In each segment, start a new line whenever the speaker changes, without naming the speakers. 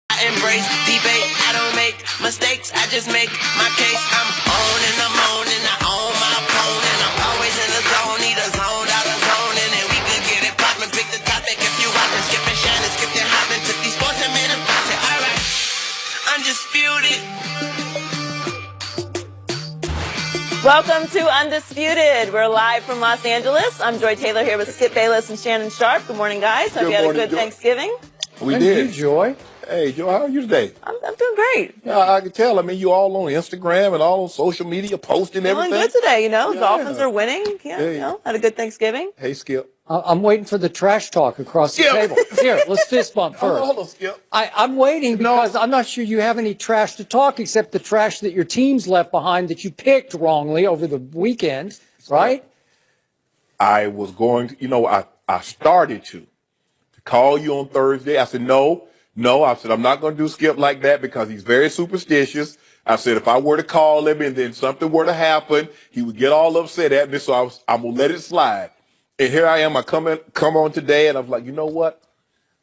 I embrace debate. I don't make mistakes. I just make my case. I'm on and I'm on and I own my opponent. I'm always in the zone, either zoned out of zone. And we could get it poppin'. Pick the topic if you want to. Skipping Shannon, skipping hopping. Took these sports and made them pass it. All right, undisputed.
Welcome to Undisputed. We're live from Los Angeles. I'm Joy Taylor here with Skip Bayless and Shannon Sharp. Good morning, guys. Hope you had a good Thanksgiving.
We
Thank
did.
you, Joy.
Hey, Joy, how are you today?
I'm doing great.
Yeah, I can tell. I mean, you all on Instagram and all on social media posting everything.
Feeling good today,
Yeah.
Dolphins are winning. Yeah, had a good Thanksgiving.
Hey, Skip.
I'm waiting for the trash talk across the table. Here, let's fist bump first.
Hold on, Skip.
I'm waiting because I'm not sure you have any trash to talk except the trash that your team's left behind that you picked wrongly over the weekend, right?
I was going to, I started to call you on Thursday. I said, no. I said, I'm not going to do Skip like that because he's very superstitious. I said, if I were to call him and then something were to happen, he would get all upset at me. So I'm going to let it slide. And here I am. I come on today and I'm like, you know what?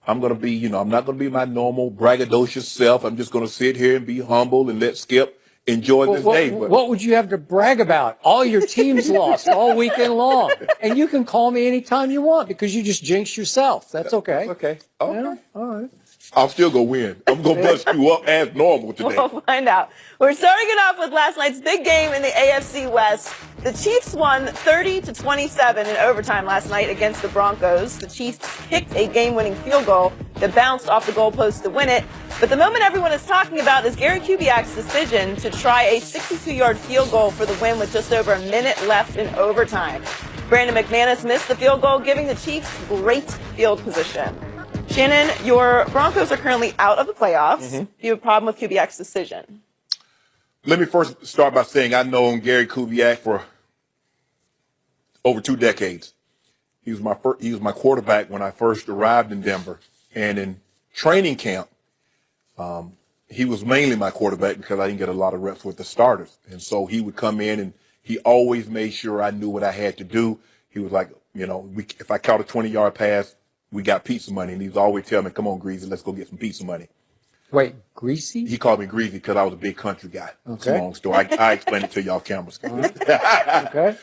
I'm going to be, I'm not going to be my normal braggadocious self. I'm just going to sit here and be humble and let Skip enjoy this day.
What would you have to brag about? All your teams lost all weekend long. And you can call me anytime you want because you just jinxed yourself. That's okay.
Okay.
Yeah, all right.
I'm still going to win. I'm going to bust you up as normal today.
We'll find out. We're starting it off with last night's big game in the AFC West. The Chiefs won 30-27 in overtime last night against the Broncos. The Chiefs kicked a game-winning field goal that bounced off the goalpost to win it. But the moment everyone is talking about is Gary Kubiak's decision to try a 62-yard field goal for the win with just over a minute left in overtime. Brandon McManus missed the field goal, giving the Chiefs great field position. Shannon, your Broncos are currently out of the playoffs. Do you have a problem with Kubiak's decision?
Let me first start by saying I've known Gary Kubiak for over 2 decades. He was my quarterback when I first arrived in Denver. And in training camp, he was mainly my quarterback because I didn't get a lot of reps with the starters. And so he would come in and he always made sure I knew what I had to do. He was like, if I caught a 20-yard pass, we got pizza money. And he was always telling me, come on, Greasy, let's go get some pizza money.
Wait, Greasy?
He called me Greasy because I was a big country guy.
Okay.
It's a long story. I explained it to y'all cameras.
Okay.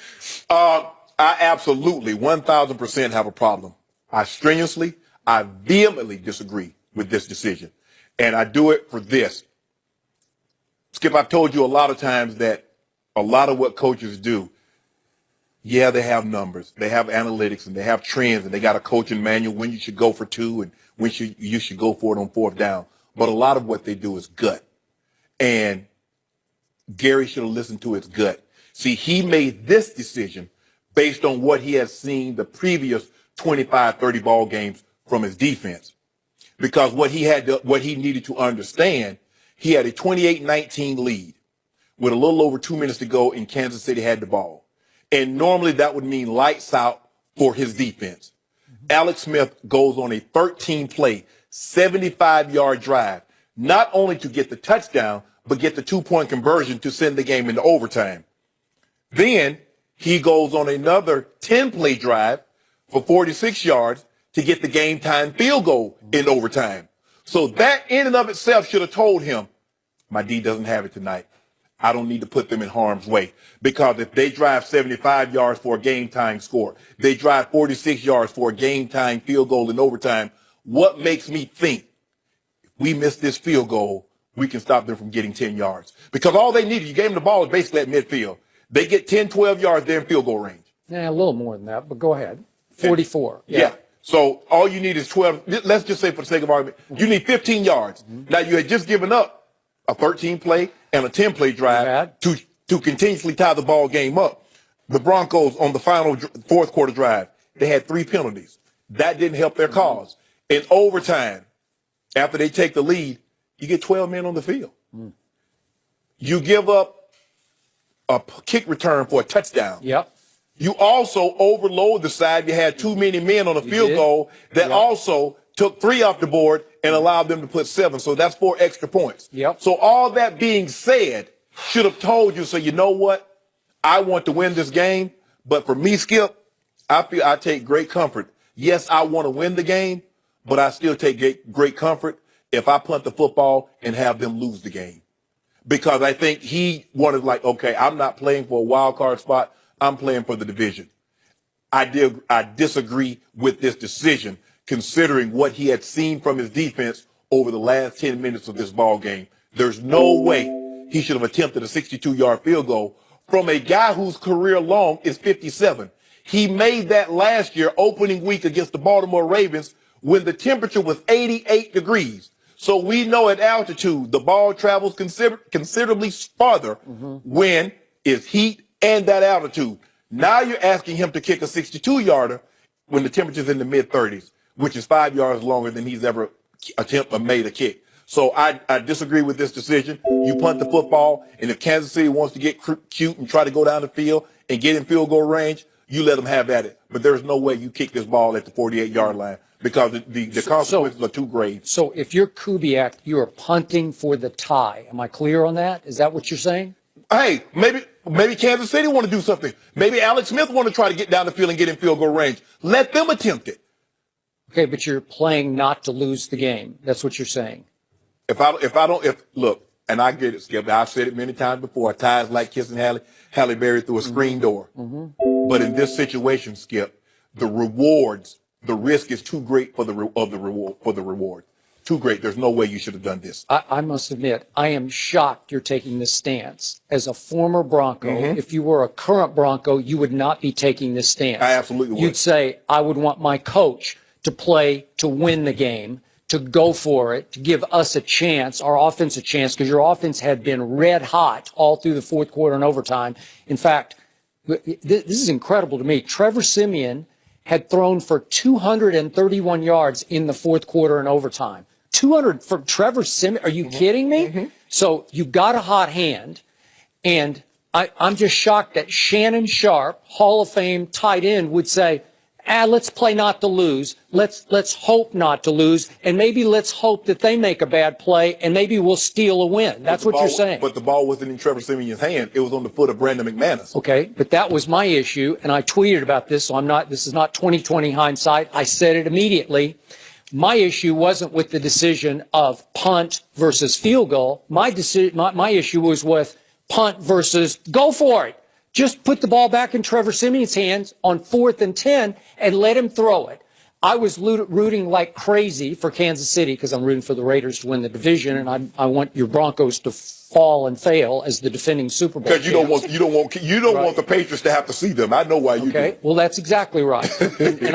I absolutely 1,000% have a problem. I vehemently disagree with this decision. And I do it for this. Skip, I've told you a lot of times that a lot of what coaches do, yeah, they have numbers, they have analytics, and they have trends, and they got a coaching manual when you should go for 2 and when you should go for it on 4th down. But a lot of what they do is gut. And Gary should have listened to his gut. See, he made this decision based on what he has seen the previous 25, 30 ball games from his defense. Because what he needed to understand, he had a 28-19 lead with a little over 2 minutes to go, and Kansas City had the ball. And normally that would mean lights out for his defense. Alex Smith goes on a 13-play, 75-yard drive, not only to get the touchdown, but get the 2-point conversion to send the game into overtime. Then he goes on another 10-play drive for 46 yards to get the game-time field goal in overtime. So that in and of itself should have told him, my D doesn't have it tonight. I don't need to put them in harm's way, because if they drive 75 yards for a game-time score, they drive 46 yards for a game-time field goal in overtime, what makes me think if we miss this field goal, we can stop them from getting 10 yards? Because all they needed, you gave them the ball basically at midfield. They get 10, 12 yards, they're in field goal range.
Yeah, a little more than that, but go ahead. 44.
Yeah. So all you need is 12. Let's just say for the sake of argument, you need 15 yards. Now you had just given up a 13-play and a 10-play drive to continuously tie the ball game up. The Broncos on the final 4th quarter drive, they had 3 penalties. That didn't help their cause. In overtime, after they take the lead, you get 12 men on the field. You give up a kick return for a touchdown.
Yep.
You also overload the side. You had too many men on the field goal that also took 3 off the board and allowed them to put 7. So that's 4 extra points.
Yep.
So all that being said, should have told you, so you know what? I want to win this game. But for me, Skip, I feel I take great comfort. Yes, I want to win the game, but I still take great comfort if I punt the football and have them lose the game. Because I think he wanted, like, okay, I'm not playing for a wild card spot. I'm playing for the division. I disagree with this decision, considering what he had seen from his defense over the last 10 minutes of this ball game. There's no way he should have attempted a 62-yard field goal from a guy whose career long is 57. He made that last year, opening week against the Baltimore Ravens, when the temperature was 88 degrees. So we know at altitude, the ball travels considerably farther when it's heat and that altitude. Now you're asking him to kick a 62-yarder when the temperature's in the mid-30s, which is 5 yards longer than he's ever made a kick. So I disagree with this decision. You punt the football, and if Kansas City wants to get cute and try to go down the field and get in field goal range, you let them have at it. But there's no way you kick this ball at the 48-yard line because the consequences are too grave.
So if you're Kubiak, you are punting for the tie. Am I clear on that? Is that what you're saying?
Hey, maybe Kansas City want to do something. Maybe Alex Smith want to try to get down the field and get in field goal range. Let them attempt it.
Okay, but you're playing not to lose the game. That's what you're saying.
Look, and I get it, Skip. I've said it many times before. A tie is like kissing Halle Berry through a screen door. But in this situation, Skip, the risk is too great for the reward. Too great. There's no way you should have done this.
I must admit, I am shocked you're taking this stance. As a former Bronco, if you were a current Bronco, you would not be taking this stance.
I absolutely would.
You'd say, I would want my coach to play to win the game, to go for it, to give us a chance, our offense a chance, because your offense had been red hot all through the fourth quarter and overtime. In fact, this is incredible to me. Trevor Siemian had thrown for 231 yards in the fourth quarter and overtime. 200 for Trevor Siemian? Are you kidding me? So you got a hot hand, and I'm just shocked that Shannon Sharp, Hall of Fame tight end, would say, let's play not to lose. Let's hope not to lose, and maybe let's hope that they make a bad play, and maybe we'll steal a win. That's what you're saying.
But the ball wasn't in Trevor Siemian's hand. It was on the foot of Brandon McManus.
Okay, but that was my issue, and I tweeted about this, so this is not 2020 hindsight. I said it immediately. My issue wasn't with the decision of punt versus field goal. My issue was with punt versus go for it. Just put the ball back in Trevor Siemian's hands on 4th and 10 and let him throw it. I was rooting like crazy for Kansas City because I'm rooting for the Raiders to win the division, and I want your Broncos to fall and fail as the defending Super Bowl champs.
Because you don't want the Patriots to have to see them. I know why you do.
Okay, well that's exactly right. and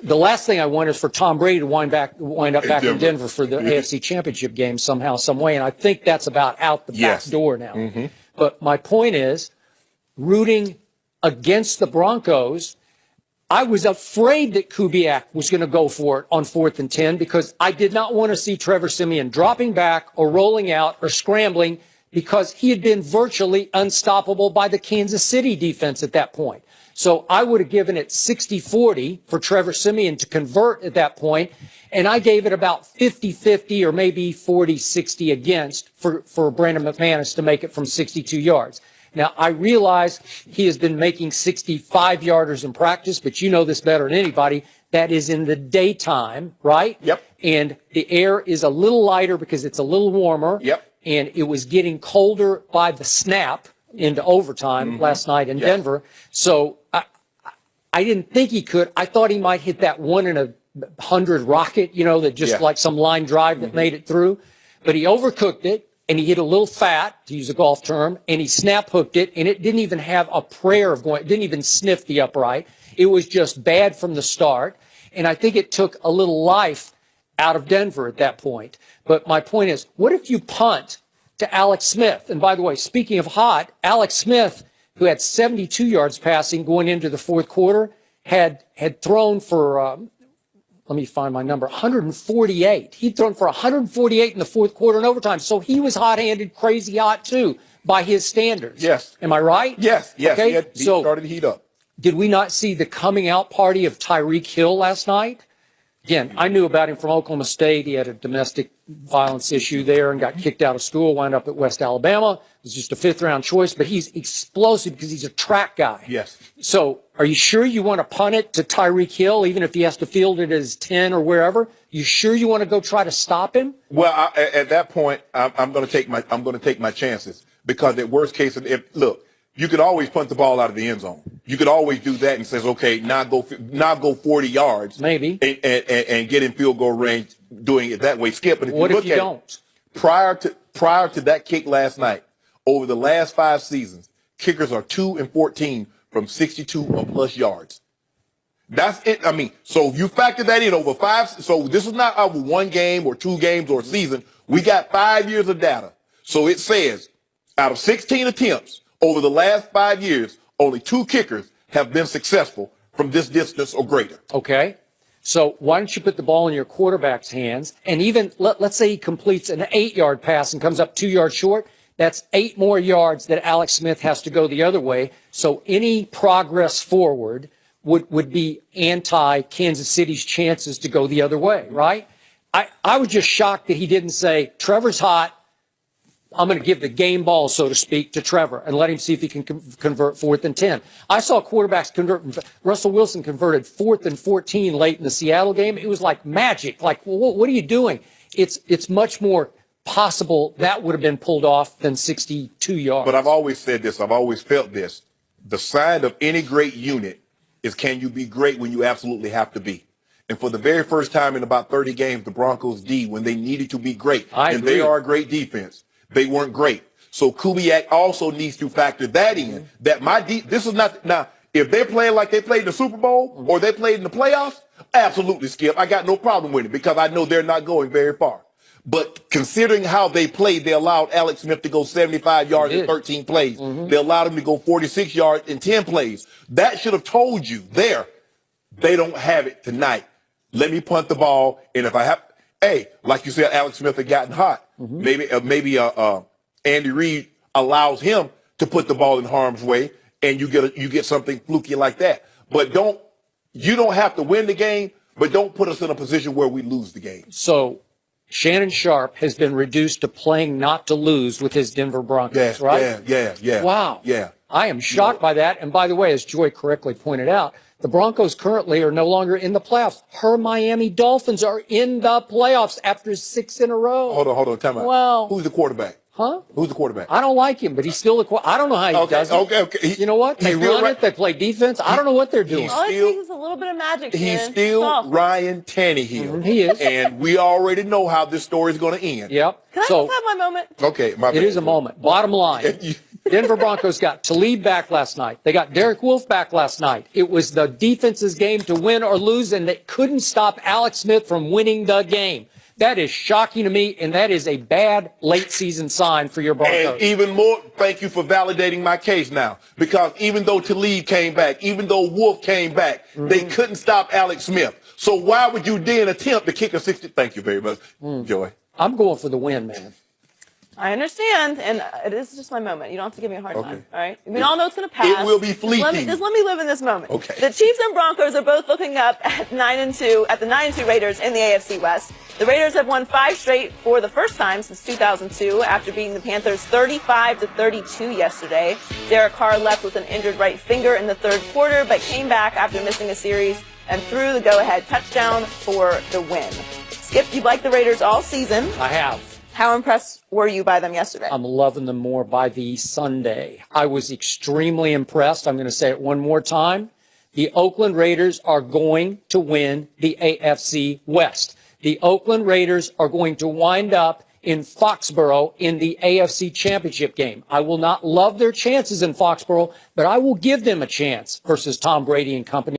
the last thing I want is for Tom Brady to wind up back in Denver for the AFC Championship game somehow, some way, and I think that's about out the back door now. But my point is, rooting against the Broncos, I was afraid that Kubiak was going to go for it on 4th and 10 because I did not want to see Trevor Siemian dropping back or rolling out or scrambling because he had been virtually unstoppable by the Kansas City defense at that point. So I would have given it 60-40 for Trevor Siemian to convert at that point, and I gave it about 50-50 or maybe 40-60 against for Brandon McManus to make it from 62 yards. Now, I realize he has been making 65-yarders in practice, but you know this better than anybody. That is in the daytime, right?
Yep.
And the air is a little lighter because it's a little warmer.
Yep.
And it was getting colder by the snap into overtime last night in Denver. So I didn't think he could. I thought he might hit that 1 in 100 rocket, that just like some line drive that made it through. But he overcooked it. And he hit a little fat, to use a golf term, and he snap hooked it, and it didn't even have a prayer of going, it didn't even sniff the upright. It was just bad from the start. And I think it took a little life out of Denver at that point. But my point is, what if you punt to Alex Smith? And by the way, speaking of hot, Alex Smith, who had 72 yards passing going into the fourth quarter, had thrown for, let me find my number, 148. He'd thrown for 148 in the fourth quarter and overtime. So he was hot-handed, crazy hot, too, by his standards.
Yes.
Am I right?
Yes.
Okay?
He started to heat up.
Did we not see the coming out party of Tyreek Hill last night? Again, I knew about him from Oklahoma State. He had a domestic violence issue there and got kicked out of school, wound up at West Alabama. Was just a fifth-round choice, but he's explosive because he's a track guy.
Yes.
So are you sure you want to punt it to Tyreek Hill, even if he has to field it as 10 or wherever? You sure you want to go try to stop him?
Well, at that point, I'm going to take my chances, because at worst case, look, you could always punt the ball out of the end zone. You could always do that and says, okay, now go 40 yards,
maybe,
and get in field goal range doing it that way. Skip, but
what if you don't?
Prior to that kick last night, over the last 5 seasons, kickers are 2-14 from 62 or plus yards. That's it. I mean, so if you factor that in over 5, so this is not over 1 game or 2 games or a season. We got 5 years of data. So it says out of 16 attempts over the last 5 years, only 2 kickers have been successful from this distance or greater.
Okay. So why don't you put the ball in your quarterback's hands, and even let's say he completes an 8-yard pass and comes up 2 yards short. That's 8 more yards that Alex Smith has to go the other way. So any progress forward would be anti-Kansas City's chances to go the other way, right? I was just shocked that he didn't say, Trevor's hot. I'm going to give the game ball, so to speak, to Trevor and let him see if he can convert 4th and 10. I saw quarterbacks convert. Russell Wilson converted 4th and 14 late in the Seattle game. It was like magic. Like, well, what are you doing? It's much more possible that would have been pulled off than 62 yards.
But I've always said this. I've always felt this. The sign of any great unit is, can you be great when you absolutely have to be? And for the very first time in about 30 games, the Broncos D, when they needed to be great, and they are a great defense, they weren't great. So Kubiak also needs to factor that in. That this is not, now, if they're playing like they played in the Super Bowl or they played in the playoffs, absolutely, Skip. I got no problem with it, because I know they're not going very far. But considering how they played, they allowed Alex Smith to go 75 yards in 13 plays. They allowed him to go 46 yards in 10 plays. That should have told you there, they don't have it tonight. Let me punt the ball, and if I have, like you said, Alex Smith had gotten hot. Maybe Andy Reid allows him to put the ball in harm's way, and you get something fluky like that. But you don't have to win the game, but don't put us in a position where we lose the game.
So Shannon Sharp has been reduced to playing not to lose with his Denver Broncos, right?
Yeah.
Wow.
Yeah.
I am shocked by that. And by the way, as Joy correctly pointed out, the Broncos currently are no longer in the playoffs. Her Miami Dolphins are in the playoffs after 6 in a row.
Hold on. Time out.
Well,
who's the quarterback?
Huh?
Who's the quarterback?
I don't like him, but he's still I don't know how he does it.
Okay.
You know what? They run it. They play defense. I don't know what they're doing.
All I think is a little bit of magic.
He's still Ryan Tannehill.
He is.
And we already know how this story is going to end.
Yep.
Can I just have my moment?
Okay. My bad.
It is a moment. Bottom line. Denver Broncos got Talib back last night. They got Derek Wolfe back last night. It was the defense's game to win or lose, and they couldn't stop Alex Smith from winning the game. That is shocking to me, and that is a bad late-season sign for your Broncos.
And even more, thank you for validating my case now. Because even though Talib came back, even though Wolf came back, they couldn't stop Alex Smith. So why would you then attempt to kick a 60? Thank you very much, Joy.
I'm going for the win, man.
I understand, and it is just my moment. You don't have to give me a hard time, all right? We all know it's going to pass.
It will be fleeting.
Just let me live in this moment.
Okay.
The Chiefs and Broncos are both looking up at 9-2 at the 9-2 Raiders in the AFC West. The Raiders have won 5 straight for the first time since 2002 after beating the Panthers 35-32 yesterday. Derek Carr left with an injured right finger in the third quarter, but came back after missing a series and threw the go-ahead touchdown for the win. Skip, you've liked the Raiders all season.
I have.
How impressed were you by them yesterday?
I'm loving them more by the Sunday. I was extremely impressed. I'm going to say it one more time. The Oakland Raiders are going to win the AFC West. The Oakland Raiders are going to wind up in Foxborough in the AFC Championship game. I will not love their chances in Foxborough, but I will give them a chance versus Tom Brady and company.